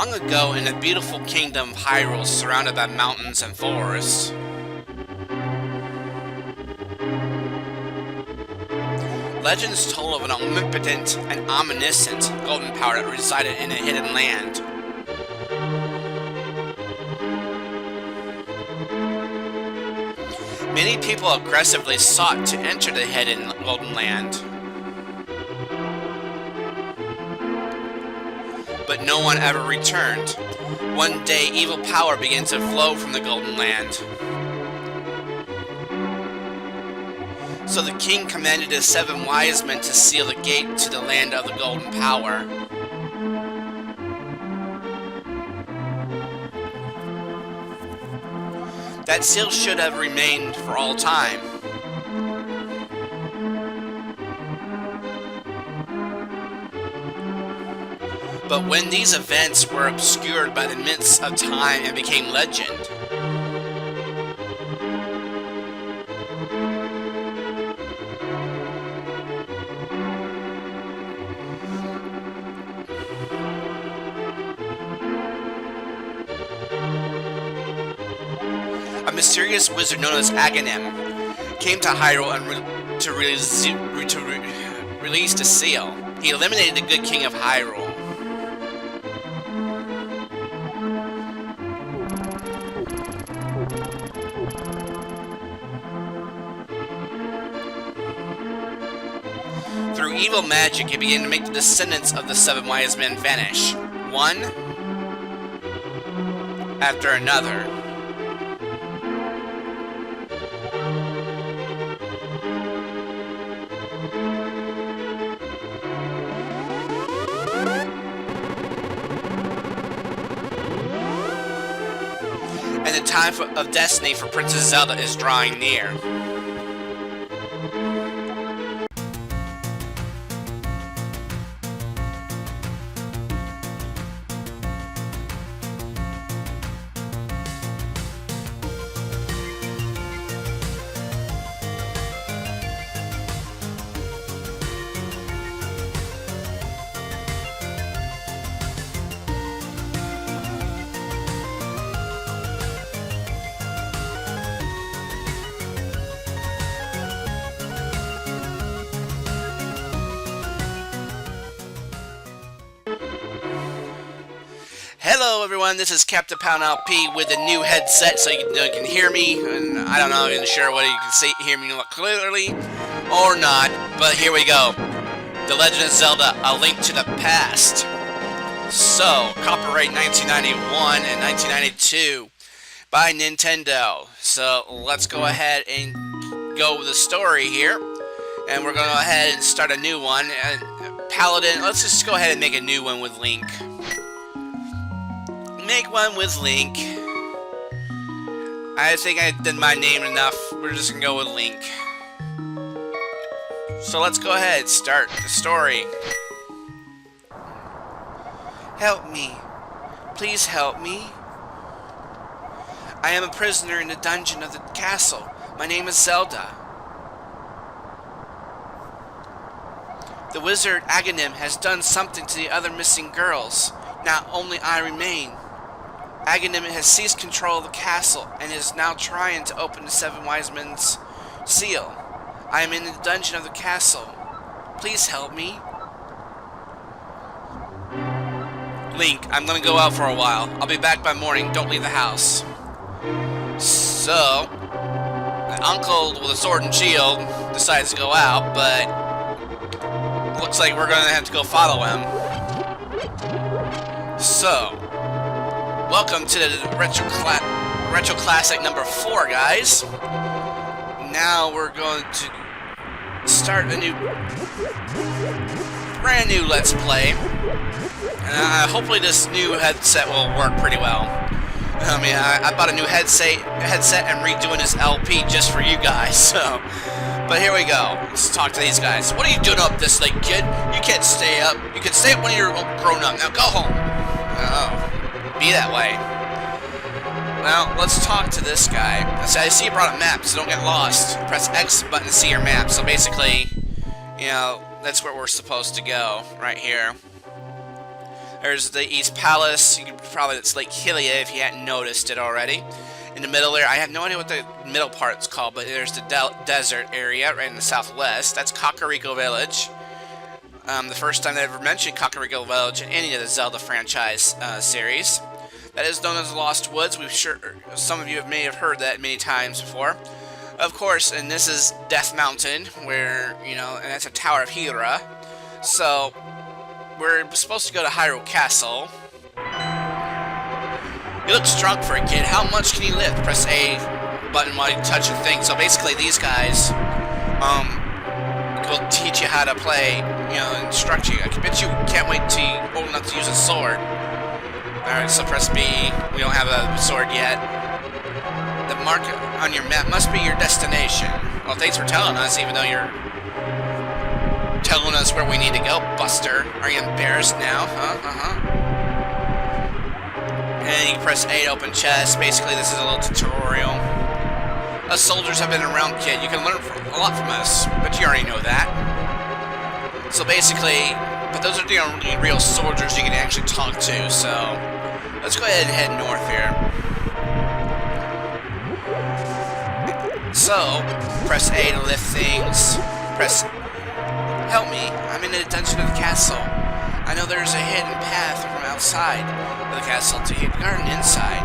Long ago, in the beautiful kingdom of Hyrule, surrounded by mountains and forests, legends told of an omnipotent and omniscient golden power that resided in a hidden land. Many people aggressively sought to enter the hidden golden land, but no one ever returned. One day, evil power began to flow from the golden land. So the king commanded his 7 wise men to seal the gate to the land of the golden power. That seal should have remained for all time. But when these events were obscured by the mists of time and became legend, a mysterious wizard known as Aghanim came to Hyrule and to release the seal. He eliminated the good king of Hyrule. Through evil magic, he began to make the descendants of the 7 wise men vanish, one after another. And the time of destiny for Princess Zelda is drawing near. Hello everyone, this is CaptainPaladinLP with a new headset so you can hear me, and I don't know, I'm not sure whether you can hear me clearly or not, but here we go. The Legend of Zelda, A Link to the Past. So, copyright 1991 and 1992 by Nintendo. So, let's go ahead and go with the story here, and we're going to go ahead and start a new one. Paladin, let's just go ahead and make a new one with Link. Make one with Link. I think I did my name enough. We're just gonna go with Link. So let's go ahead, start the story. Help me. Please help me. I am a prisoner in the dungeon of the castle. My name is Zelda. The wizard Aghanim has done something to the other missing girls. Now only I remain. Aghanim has seized control of the castle and is now trying to open the 7 wise men's seal. I am in the dungeon of the castle. Please help me. Link, I'm gonna go out for a while. I'll be back by morning. Don't leave the house. So, my uncle with a sword and shield decides to go out, but looks like we're gonna have to go follow him. So, welcome to the Retro Classic number 4, guys. Now we're going to start a brand new Let's Play. And hopefully this new headset will work pretty well. I mean, I bought a new headset and redoing this LP just for you guys. So, but here we go. Let's talk to these guys. What are you doing up this late, kid? You can't stay up. You can stay up when you're grown up. Now go home. Oh. Be that way. Well, let's talk to this guy. I see you brought a map, so don't get lost. Press X button to see your map. So basically, you know, that's where we're supposed to go, right here. There's the East Palace. You can probably, it's Lake Hylia if you hadn't noticed it already. In the middle there, I have no idea what the middle part's called, but there's the desert area right in the southwest. That's Kakariko Village. The first time they ever mentioned Kakariko Village in any of the Zelda franchise series. That is known as the Lost Woods. Some of you may have heard that many times before. Of course, and this is Death Mountain, where, you know, and that's a Tower of Hyrule. So, we're supposed to go to Hyrule Castle. You look strong for a kid. How much can you lift? Press A button while you touch the thing. So basically, these guys will teach you how to play, you know, instruct you. I bet you can't wait till you're old enough to use a sword. Alright, so press B. We don't have a sword yet. The mark on your map must be your destination. Well, thanks for telling us, even though you're telling us where we need to go, Buster. Are you embarrassed now? Huh? And you press A to open chest. Basically, this is a little tutorial. Us soldiers have been around, kid. You can learn a lot from us, but you already know that. So basically, but those are the only real soldiers you can actually talk to, so let's go ahead and head north here. So, press A to lift things. Press... Help me. I'm in the dungeon of the castle. I know there's a hidden path from outside of the castle to the garden inside.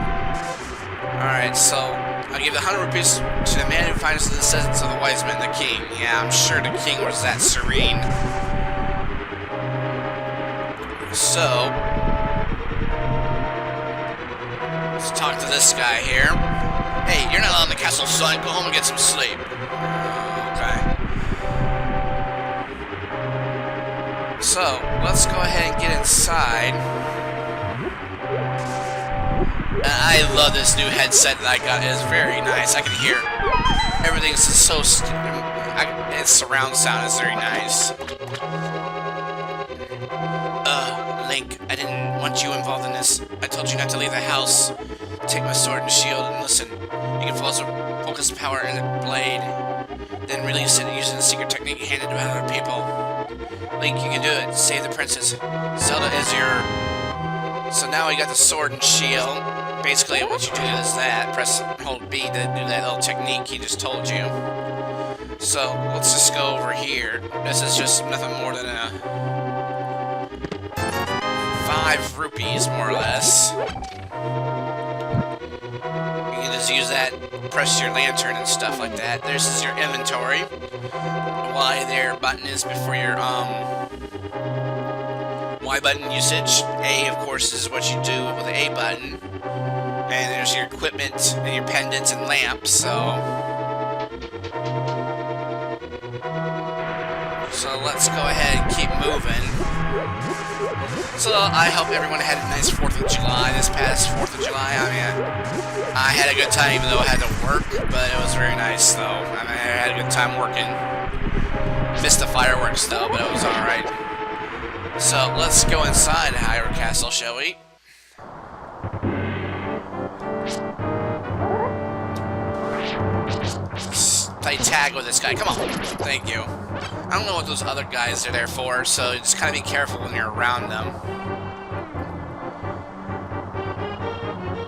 Alright, so I'll give the 100 rupees to the man who finds the descendants of the wise men, the king. Yeah, I'm sure the king was that serene. So, let's talk to this guy here. Hey, you're not allowed in the castle, son. Go home and get some sleep. Okay. So, let's go ahead and get inside. I love this new headset that I got. It's very nice. I can hear everything's so... its surround sound is very nice. Link, I didn't want you involved in this. I told you not to leave the house. Take my sword and shield and listen. You can focus power in the blade, then release it using a secret technique handed by other people. Link, you can do it. Save the princess. Zelda is your... So now we got the sword and shield. Basically, what you do is that. Press and hold B to do that little technique he just told you. So, let's just go over here. This is just nothing more than a... 5 rupees, more or less. You can just use that, press your lantern and stuff like that. This is your inventory. Y there button is before your Y button usage. A, of course, is what you do with the A button. And there's your equipment and your pendants and lamps, so let's go ahead and keep moving. So I hope everyone had a nice 4th of July this past 4th of July. I mean, I had a good time even though I had to work, but it was very nice though. I mean, I had a good time working. Missed the fireworks though, but it was alright. So let's go inside Hyrule Castle, shall we? Play tag with this guy. Come on. Thank you. I don't know what those other guys are there for, so just kind of be careful when you're around them.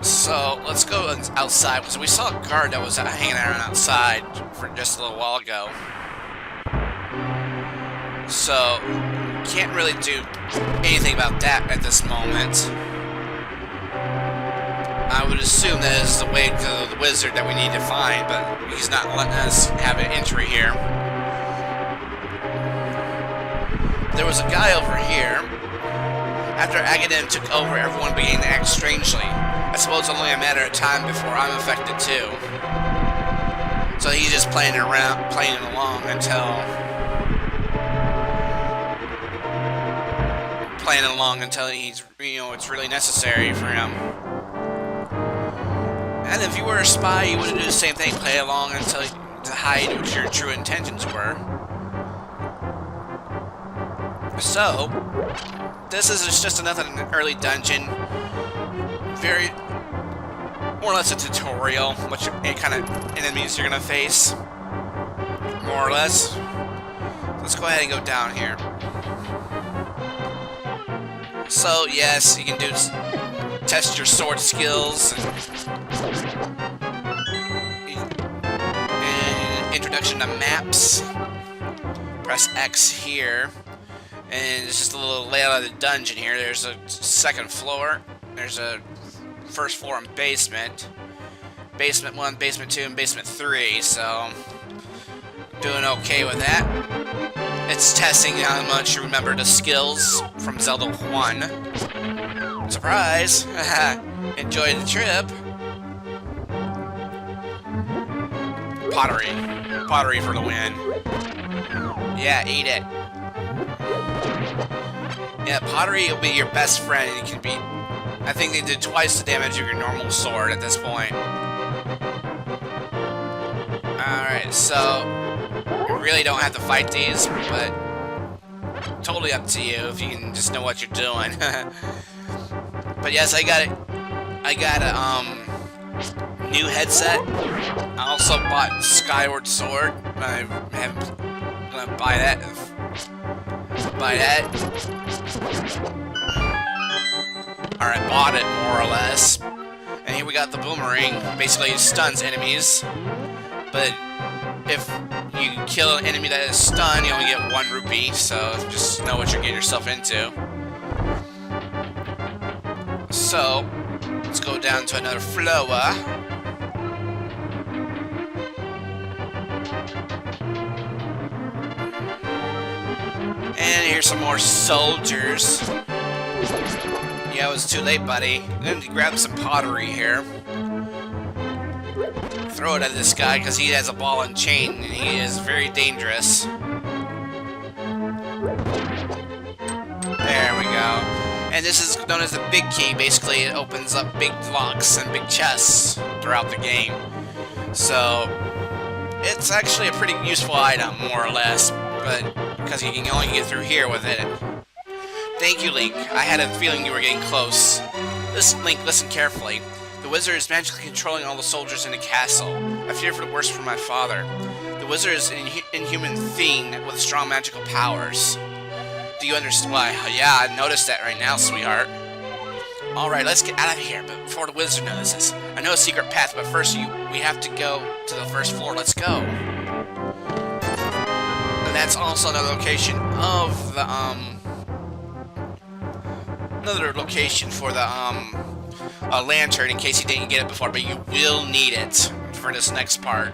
So, let's go outside, because we saw a guard that was hanging around outside for just a little while ago. So, can't really do anything about that at this moment. I would assume that is the way to the wizard that we need to find, but he's not letting us have an entry here. There was a guy over here. After Agadim took over, everyone began to act strangely. I suppose it's only a matter of time before I'm affected too. So he's just playing along until he's, you know, it's really necessary for him. And if you were a spy, you would do the same thing, play along until to hide what your true intentions were. So, this is just another early dungeon. Very, more or less a tutorial, what kind of enemies you're gonna face. More or less. Let's go ahead and go down here. So yes, you can test your sword skills and introduction to maps. Press X here, and it's just a little layout of the dungeon here. There's a second floor. There's a first floor and basement. Basement 1, Basement 2, and Basement 3, so doing okay with that. It's testing how much you remember the skills from Zelda 1. Surprise! Enjoy the trip. Pottery. Pottery for the win. Yeah, eat it. Yeah, pottery will be your best friend, and it can be... I think they did twice the damage of your normal sword at this point. Alright, so... you really don't have to fight these, but... totally up to you if you can just know what you're doing. But yes, I got a, new headset. I also bought Skyward Sword. I'm gonna buy that. Alright, bought it, more or less. And here we got the boomerang. Basically, it stuns enemies. But if you kill an enemy that is stunned, you only get 1 rupee. So just know what you're getting yourself into. So, let's go down to another floor. And here's some more soldiers. Yeah, it was too late, buddy. I'm going to grab some pottery here. Throw it at this guy because he has a ball and chain and he is very dangerous. There we go. And this is known as the big key. Basically, it opens up big locks and big chests throughout the game. So, it's actually a pretty useful item, more or less. But, because you can only get through here with it. Thank you, Link. I had a feeling you were getting close. Link, listen carefully. The wizard is magically controlling all the soldiers in the castle. I fear for the worst for my father. The wizard is an inhuman fiend with strong magical powers. Do you understand why? Yeah, I noticed that right now, sweetheart. Alright, let's get out of here, but before the wizard notices. I know a secret path, but first we have to go to the first floor. Let's go. And that's also another location of the, another location for the, lantern, in case you didn't get it before, but you will need it for this next part.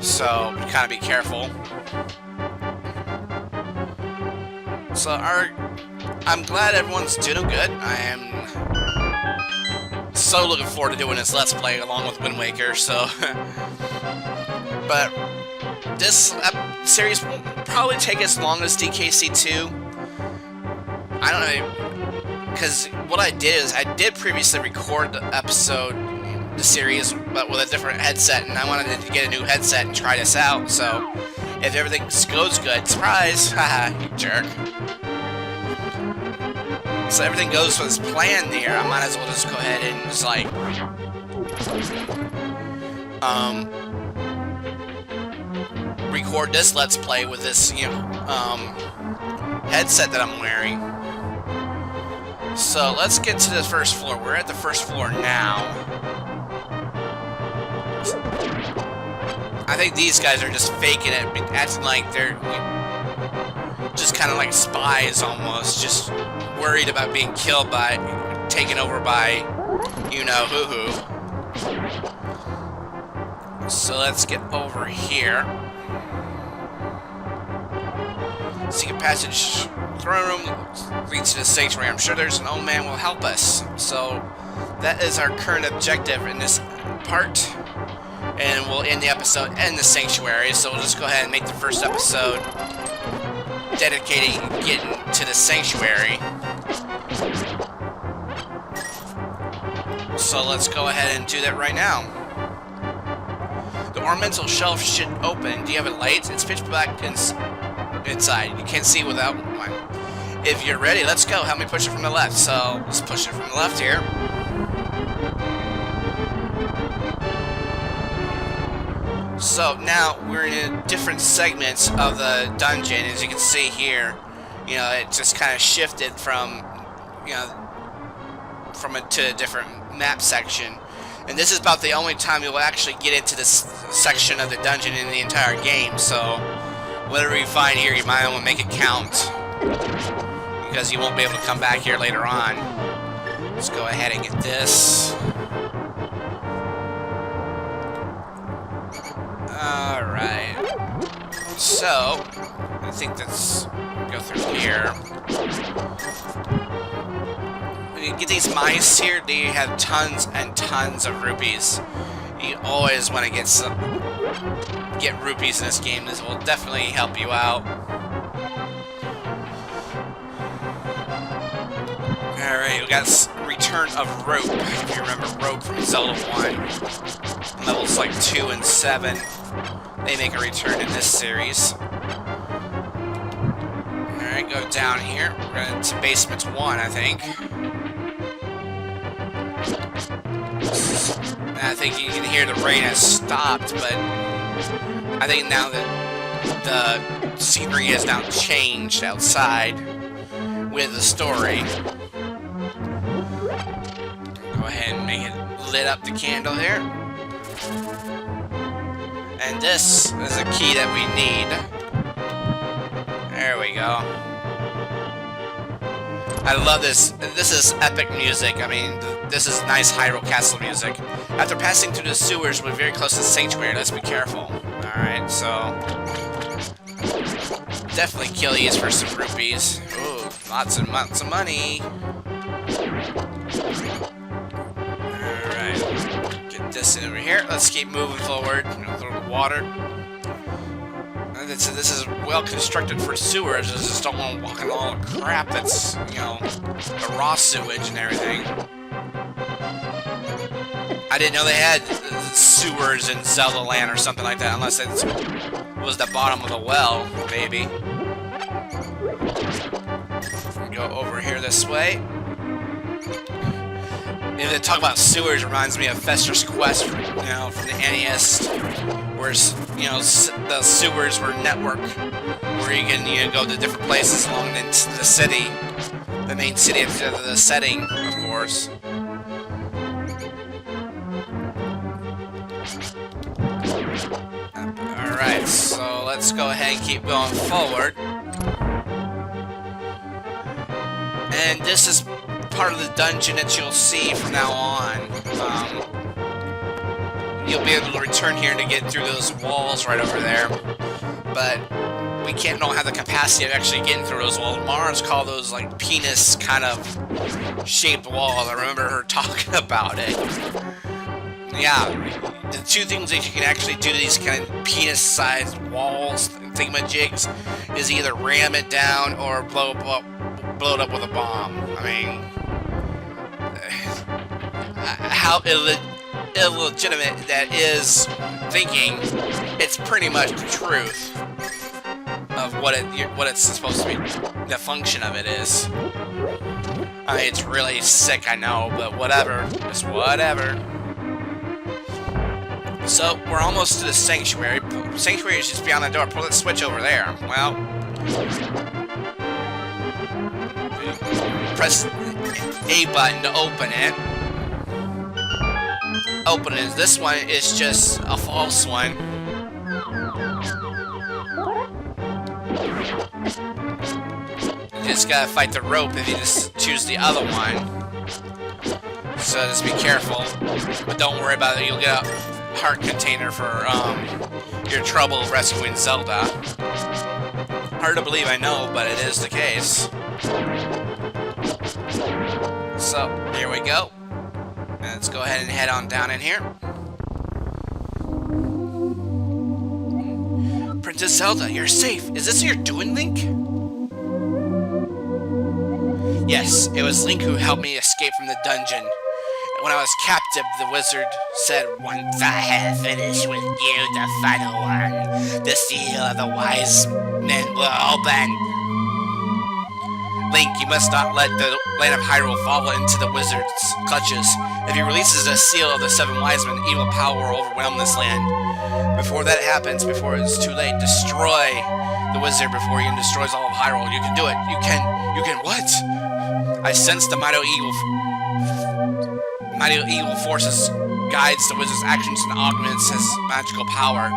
So, kind of be careful. So, I'm glad everyone's doing good. I am so looking forward to doing this Let's Play along with Wind Waker, so... But, this series will probably take as long as DKC2. I don't know... Because what I did is, I did previously record the episode, the series, but with a different headset, and I wanted to get a new headset and try this out, so if everything goes good, surprise, haha, you jerk. So everything goes as planned here, I might as well just go ahead and just like, record this Let's Play with this, headset that I'm wearing. So, let's get to the first floor. We're at the first floor now. I think these guys are just faking it, acting like they're just kind of like spies almost, just worried about being killed by, taken over by, you-know-who-who. So, let's get over here. Secret passage, throne room leads to the sanctuary. I'm sure there's an old man will help us. So that is our current objective in this part. And we'll end the episode in the sanctuary. So we'll just go ahead and make the first episode dedicating getting to the sanctuary. So let's go ahead and do that right now. The ornamental shelf should open. Do you have a light? It's pitch black inside. You can't see without one. If you're ready, let's go. Help me push it from the left. So, let's push it from the left here. So, now we're in different segments of the dungeon. As you can see here, it just kind of shifted from you know, from to a different map section. And this is about the only time you'll actually get into this section of the dungeon in the entire game. So whatever you find here, you might want to make it count, because you won't be able to come back here later on. Let's go ahead and get this. Alright. So, I think let's go through here. When you get these mice here, they have tons and tons of rupees. You always want to get rupees in this game. This will definitely help you out. Alright, we got Return of Rope. If you remember Rope from Zelda 1. Levels like 2 and 7. They make a return in this series. Alright, go down here. We're going into basement 1, I think. I think you can hear the rain has stopped, but I think now that the scenery has now changed outside with the story. Go ahead and make it lit up the candle here. And this is a key that we need. There we go. I love this. This is epic music. I mean, this is nice Hyrule Castle music. After passing through the sewers, we're very close to the sanctuary. Let's be careful. Alright, so definitely kill these for some rupees. Ooh, lots and lots of money. Alright, get this in over here. Let's keep moving forward. Through the water. This is well constructed for sewers. I just don't want to walk in all the crap that's, you know, the raw sewage and everything. I didn't know they had sewers in Zelda Land or something like that, unless it was the bottom of the well, maybe. Go over here this way. If they talk about sewers, it reminds me of Fester's Quest, you know, from the NES, where, you know, the sewers were network, where you can, you know, go to different places along the city, the main city of the setting, of course. Alright, so let's go ahead and keep going forward. And this is part of the dungeon that you'll see from now on. You'll be able to return here to get through those walls right over there. But we don't have the capacity of actually getting through those walls. Mars called those like penis kind of shaped walls. I remember her talking about it. Yeah, the two things that you can actually do to these kind of penis-sized walls, thingamajigs, is either ram it down or blow it up with a bomb. I mean, how illegitimate that is thinking, it's pretty much the truth of what it's supposed to be, the function of it is. I mean, it's really sick, I know, but whatever, just whatever. So, we're almost to the sanctuary. Sanctuary is just beyond the door. Pull that switch over there. Well, press A button to open it. Open it. This one is just a false one. You just gotta fight the rope if you just choose the other one. So just be careful. But don't worry about it. You'll get a heart container for your trouble rescuing Zelda. Hard to believe, I know, but it is the case. So, here we go. Let's go ahead and head on down in here. Princess Zelda, you're safe. Is this your doing, Link? Yes, it was Link who helped me escape from the dungeon. When I was captive, the wizard said, "Once I have finished with you, the final one, the seal of the wise men will open." Link, you must not let the land of Hyrule fall into the wizard's clutches. If he releases the seal of the seven wise men, evil power will overwhelm this land. Before that happens, before it's too late, destroy the wizard before he destroys all of Hyrule. You can do it. You can what? I sense the mighty evil forces guides the wizard's actions and augments his magical power.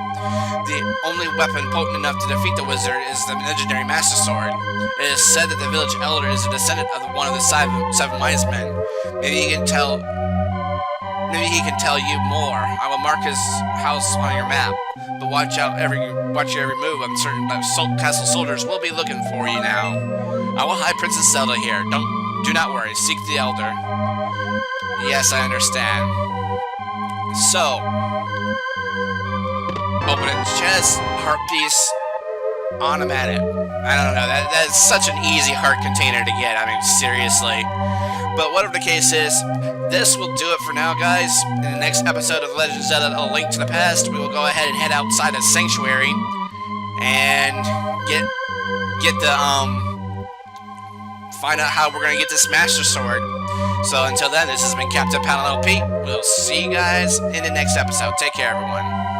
The only weapon potent enough to defeat the wizard is the legendary Master Sword. It is said that the village elder is a descendant of one of the seven wise men. Maybe he can tell you more. I will mark his house on your map, but watch your every move. I'm certain that castle soldiers will be looking for you now. I will hide Princess Zelda here. Do not worry. Seek the elder. Yes, I understand. So, opening chest, heart piece, automatic. I don't know, that's such an easy heart container to get, I mean, seriously. But whatever the case is, this will do it for now, guys. In the next episode of Legend of Zelda, A Link to the Past, we will go ahead and head outside of Sanctuary and find out how we're going to get this Master Sword. So until then, this has been CaptainPaladinLP. We'll see you guys in the next episode. Take care, everyone.